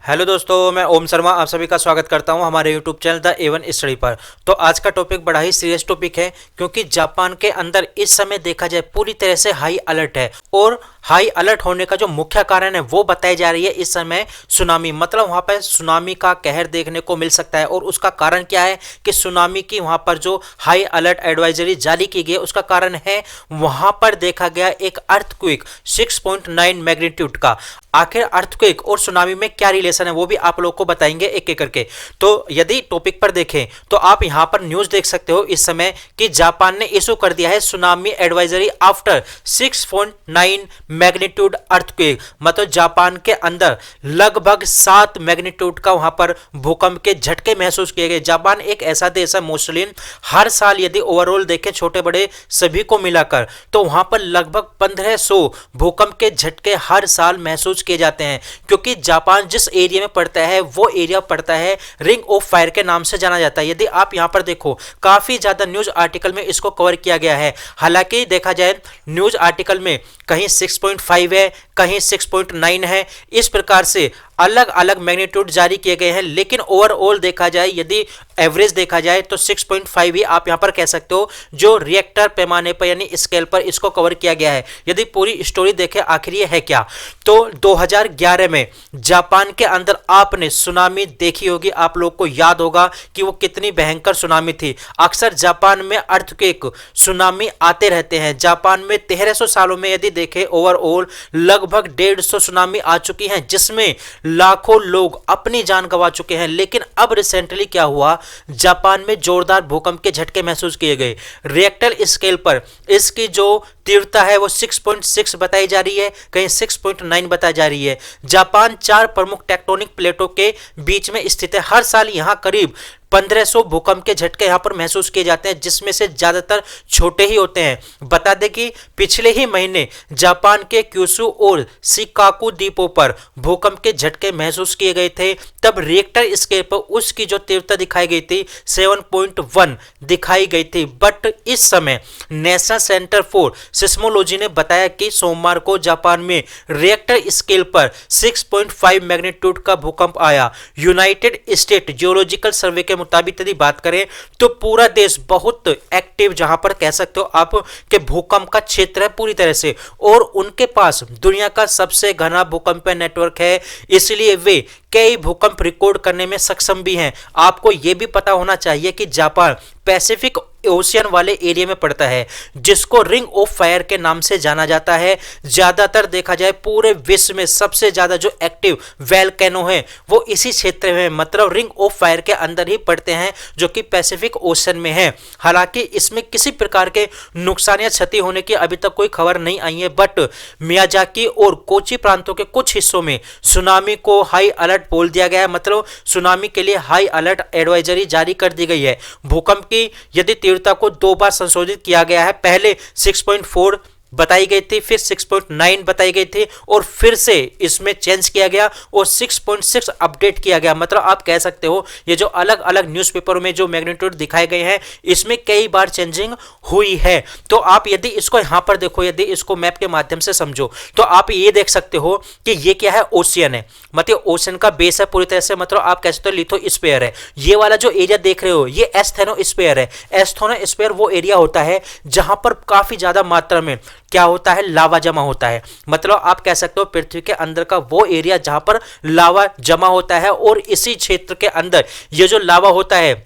Hello दोस्तों, मैं ओम शर्मा आप सभी का स्वागत करता हूं हमारे YouTube channel the A1 study पर। तो आज का टॉपिक बड़ा ही सीरियस टॉपिक है, क्योंकि जापान के अंदर इस समय देखा जाए पूरी तरह से हाई अलर्ट है। और हाई अलर्ट होने का जो मुख्य कारण है वो बताई जा रही है इस समय सुनामी, मतलब वहां पर सुनामी का कहर देखने को मिल सकता है। और उसका कारण क्या है कि सुनामी की वहां पर जो हाई अलर्ट एडवाइजरी जारी की गई है उसका कारण है वहां पर देखा गया एक अर्थक्वेक 6.9 मैग्नीट्यूड का। आखिर अर्थक्वेक और सुनामी में क्या रिलेशन है वो भी आप लोग को बताएंगे एक एक करके। तो यदि टॉपिक पर देखें तो आप यहां पर न्यूज देख सकते हो इस समय कि जापान ने इशू कर दिया है tsunami advisory after 6.9 magnitude earthquake. मतलब जापान के अंदर लगभग 7 मैग्नीट्यूड का वहां पर भूकंप के झटके महसूस किए गए। जापान एक ऐसा देश है मोस्टली हर साल यदि ओवरऑल देखें छोटे बड़े सभी को मिलाकर तो वहां पर लगभग 1500 भूकंप के झटके हर साल महसूस किए जाते हैं। क्योंकि जापान जिस एरिया में पड़ता है वो एरिया पड़ता है रिंग ऑफ फायर के नाम से जाना जाता है। यदि आप यहां पर देखो काफी ज्यादा न्यूज आर्टिकल में इसको कवर किया गया है। हालांकि देखा जाए न्यूज आर्टिकल में कहीं 6.5 है, कहीं 6.9 है, इस प्रकार से अलग अलग मैग्नीट्यूड जारी किए गए हैं। लेकिन ओवरऑल देखा जाए यदि एवरेज देखा जाए तो 6.5 ही आप यहां पर कह सकते हो जो रिएक्टर पैमाने पर यानी स्केल पर इसको कवर किया गया है। यदि पूरी स्टोरी देखें आखिर ये है क्या, तो 2011 में जापान के अंदर आपने सुनामी देखी होगी, आप लोग को याद होगा कि वो कितनी भयंकर सुनामी थी। अक्सर जापान में अर्थक्वेक सुनामी आते रहते हैं। जापान में 1300 सालों में यदि देखें ओवरऑल लगभग 150 सुनामी आ चुकी हैं, जिसमें लाखों लोग अपनी जान गंवा चुके हैं। लेकिन अब रिसेंटली क्या हुआ, जापान में जोरदार भूकंप के झटके महसूस किए गए। रिएक्टर स्केल पर इसकी जो तीव्रता है वो 6.6 बताई जा रही है, कहीं 6.9 बताई जा रही है। जापान 4 प्रमुख टेक्टोनिक प्लेटों के बीच में स्थित है। हर साल यहां करीब 1500 भूकंप के झटके यहां पर महसूस किए जाते हैं, जिसमें से ज्यादातर छोटे ही होते हैं। बता दें कि पिछले ही महीने जापान के क्यूशु और शिकाकू द्वीपों पर भूकंप के झटके महसूस किए गए थे। तब रिएक्टर स्केल पर उसकी जो तीव्रता दिखाई गई थी 7.1 दिखाई गई थी। बट इस समय नेशनल सेंटर फॉर सिस्मोलॉजी ने बताया कि सोमवार को जापान में रिएक्टर स्केल पर 6.5 मैग्नीट्यूड का भूकंप आया। यूनाइटेड स्टेट जियोलॉजिकल सर्वे के मुताबिक यदि बात करें तो पूरा देश बहुत एक्टिव, जहां पर कह सकते हो आप कि भूकंप का क्षेत्र है पूरी तरह से, और उनके पास दुनिया का सबसे घना भूकंप नेटवर्क है। इसलिए वे कई भूकंप रिकॉर्ड करने में सक्षम भी हैं। आपको यह भी पता होना चाहिए कि जापान पैसिफिक ओशियन वाले एरिया में पड़ता है, जिसको रिंग ऑफ फायर के नाम से जाना जाता है। ज्यादातर देखा जाए पूरे विश्व में सबसे ज्यादा जो एक्टिव वोल्केनो है वो इसी क्षेत्र में, मतलब रिंग ऑफ फायर के अंदर ही पड़ते हैं, जो कि पैसिफिक ओशन में है। हालांकि इसमें किसी प्रकार के नुकसान या क्षति होने की अभी तक कोई खबर नहीं आई है। बट मियाजाकी और कोची प्रांतों के कुछ हिस्सों में सुनामी को हाई अलर्ट बोल दिया गया है, मतलब सुनामी के लिए हाई अलर्ट एडवाइजरी जारी कर दी गई है। भूकंप की यदि तीव्रता को 2 बार संशोधित किया गया है, पहले 6.4 बताई गई थी, फिर 6.9 बताई गई थी, और फिर से इसमें चेंज किया गया और 6.6 अपडेट किया गया। मतलब आप कह सकते हो ये जो अलग अलग न्यूज़पेपरों में जो मैग्नीट्यूड दिखाए गए हैं इसमें कई बार चेंजिंग हुई है। तो आप यदि इसको यहां पर देखो, यदि इसको मैप के माध्यम से समझो तो आप ये देख सकते हो कि ये क्या है, ओशियन है, मतलब ओशियन का बेस है पूरी तरह से, मतलब आप कह सकते हो लिथोस्फीयर है। ये वाला जो एरिया देख रहे हो ये एस्थेनोस्फीयर है। एस्थेनोस्फीयर वो एरिया होता है जहां पर काफी ज्यादा मात्रा में क्या होता है, लावा जमा होता है। मतलब आप कह सकते हो पृथ्वी के अंदर का वो एरिया जहां पर लावा जमा होता है, और इसी क्षेत्र के अंदर ये जो लावा होता है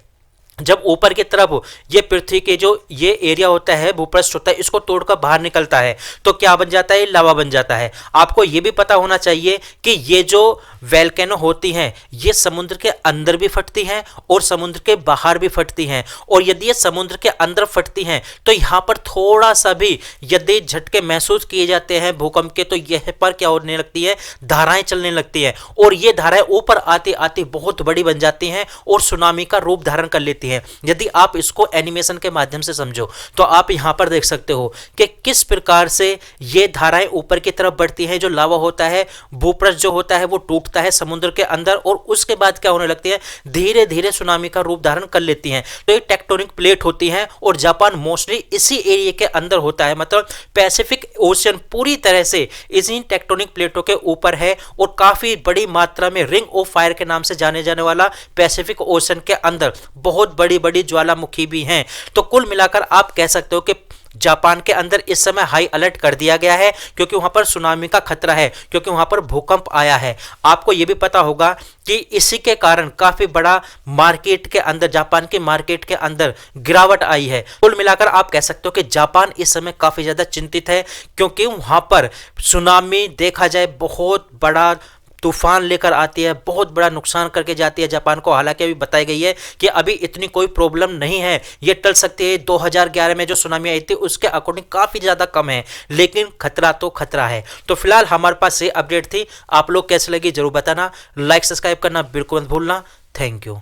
जब ऊपर की तरफ ये पृथ्वी के जो ये एरिया होता है, भूपृष्ठ होता है, इसको तोड़कर बाहर निकलता है तो क्या बन जाता है, लावा बन जाता है। आपको ये भी पता होना चाहिए कि ये जो वोल्केनो होती हैं ये समुद्र के अंदर भी फटती हैं और समुद्र के बाहर भी फटती हैं। और यदि ये समुद्र के अंदर फटती हैं तो यहाँ पर थोड़ा सा भी यदि झटके महसूस किए जाते हैं भूकंप के तो यह पर क्या होने लगती है, धाराएं चलने लगती हैं, और ये धाराएं ऊपर आती आती बहुत बड़ी बन जाती हैं और सुनामी का रूप धारण कर लेती हैं। यदि आप इसको एनिमेशन के माध्यम से समझो तो आप यहां पर देख सकते हो कि किस प्रकार से ये धाराएं ऊपर की तरफ बढ़ती हैं। जो लावा होता है, भूपृष्ठ जो होता है वो टूट उठता है समुद्र के अंदर और उसके बाद क्या होने लगती है, धीरे धीरे सुनामी का रूप धारण कर लेती हैं। तो ये टेक्टोनिक प्लेट होती हैं और जापान मोस्टली इसी एरिया के अंदर होता है, मतलब पैसिफिक ओशन पूरी तरह से इसी टेक्टोनिक प्लेटों के ऊपर है और काफी बड़ी मात्रा में रिंग ऑफ फायर के नाम से जाने जाने वाला पैसिफिक ओशन के अंदर बहुत बड़ी बड़ी ज्वालामुखी भी हैं। तो कुल मिलाकर आप कह सकते हो कि जापान के अंदर इस समय हाई अलर्ट कर दिया गया है क्योंकि वहां पर सुनामी का खतरा है, क्योंकि वहां पर भूकंप आया है। आपको यह भी पता होगा कि इसी के कारण काफी बड़ा मार्केट के अंदर, जापान की मार्केट के अंदर गिरावट आई है। कुल मिलाकर आप कह सकते हो कि जापान इस समय काफी ज्यादा चिंतित है क्योंकि वहां पर सुनामी देखा जाए बहुत बड़ा तूफान लेकर आती है, बहुत बड़ा नुकसान करके जाती है जापान को। हालांकि अभी बताई गई है कि अभी इतनी कोई प्रॉब्लम नहीं है, ये टल सकती है। 2011 में जो सुनामी आई थी उसके अकॉर्डिंग काफी ज्यादा कम है, लेकिन खतरा तो खतरा है। तो फिलहाल हमारे पास ये अपडेट थी। आप लोग कैसे लगी जरूर बताना, लाइक सब्सक्राइब करना बिल्कुल मत भूलना। Thank you.